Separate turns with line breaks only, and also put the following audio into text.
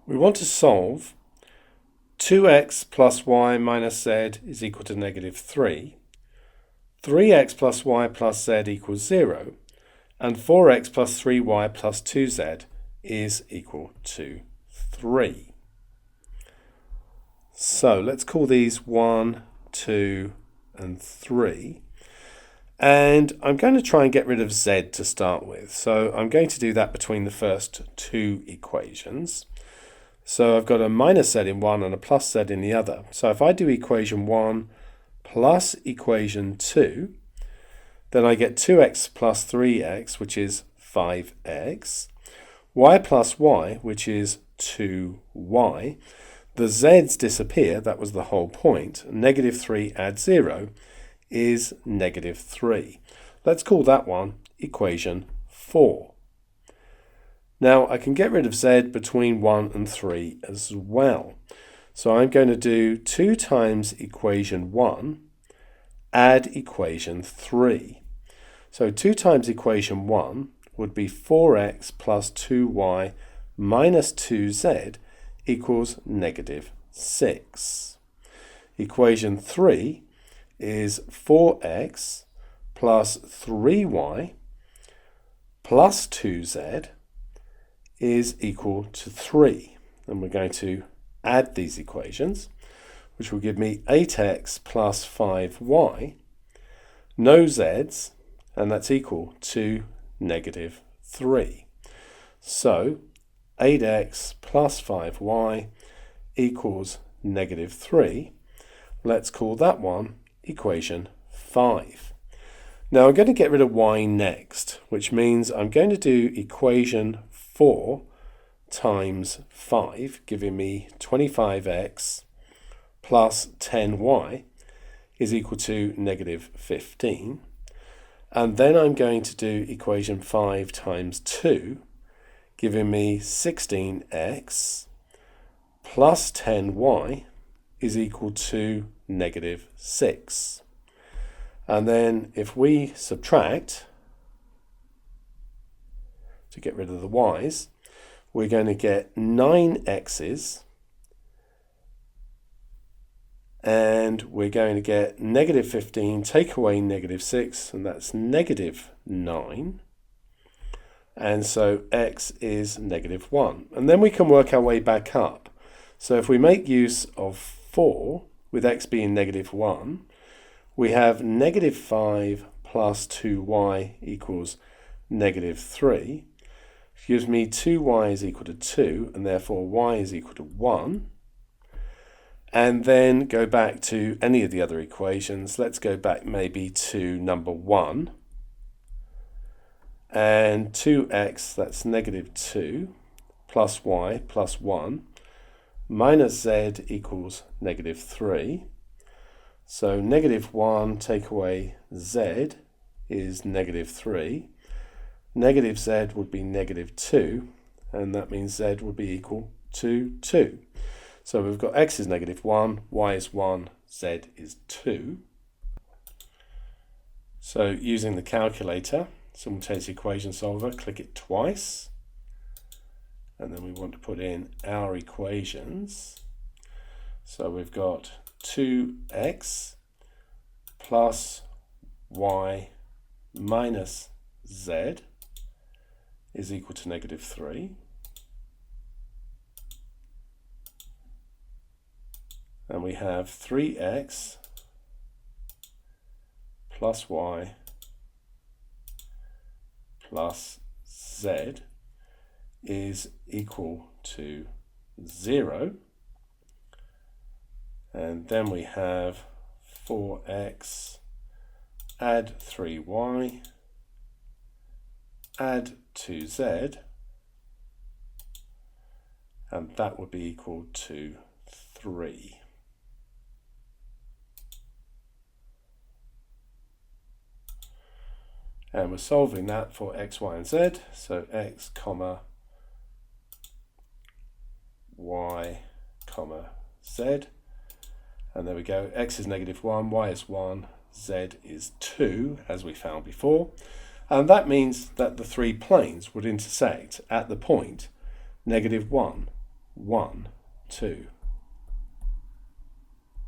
We want to solve 2x plus y minus z is equal to negative 3, 3x plus y plus z equals 0, and 4x plus 3y plus 2z is equal to 3. So let's call these 1, 2, and 3. And I'm going to try and get rid of z to start with. So I'm going to do that between the first two equations. So I've got a minus z in one and a plus z in the other. So if I do equation 1 plus equation 2, then I get 2x plus 3x, which is 5x, y plus y, which is 2y. The z's disappear, that was the whole point. Negative 3 add 0 is negative 3. Let's call that one equation 4. Now I can get rid of z between 1 and 3 as well. So I'm going to do 2 times equation 1 add equation 3. So 2 times equation 1 would be 4x plus 2y minus 2z equals negative 6. Equation 3 is 4x plus 3y plus 2z is equal to 3. And we're going to add these equations, which will give me 8x plus 5y, no z's, and that's equal to negative 3. So 8x plus 5y equals negative 3. Let's call that one equation 5. Now I'm going to get rid of y next, which means I'm going to do equation 4 times 5, giving me 25x plus 10y is equal to negative 15. And then I'm going to do equation 5 times 2, giving me 16x plus 10y is equal to negative 6. And then if we subtract to get rid of the y's, we're going to get 9x's, and we're going to get negative 15, take away negative 6, and that's negative 9. And so x is negative 1. And then we can work our way back up. So if we make use of 4, with x being negative 1, we have negative 5 plus 2y equals negative 3. Which gives me 2y is equal to 2, and therefore y is equal to 1. And then go back to any of the other equations. Let's go back maybe to number 1. And 2x, that's negative 2, plus y plus 1, minus z equals negative 3. So negative 1 take away z is negative 3. Negative z would be negative 2, and that means z would be equal to 2. So we've got x is negative 1, y is 1, z is 2. So using the calculator, simultaneous equation solver, click it twice, and then we want to put in our equations. So we've got 2x plus y minus z is equal to negative 3. And we have 3x plus y plus z is equal to 0. And then we have 4x add 3y add 2z, and that would be equal to 3. And we're solving that for x, y, and z. So x, comma, y, comma, z. And there we go. X is negative 1, y is 1, z is 2, as we found before. And that means that the three planes would intersect at the point negative 1, 1, 2,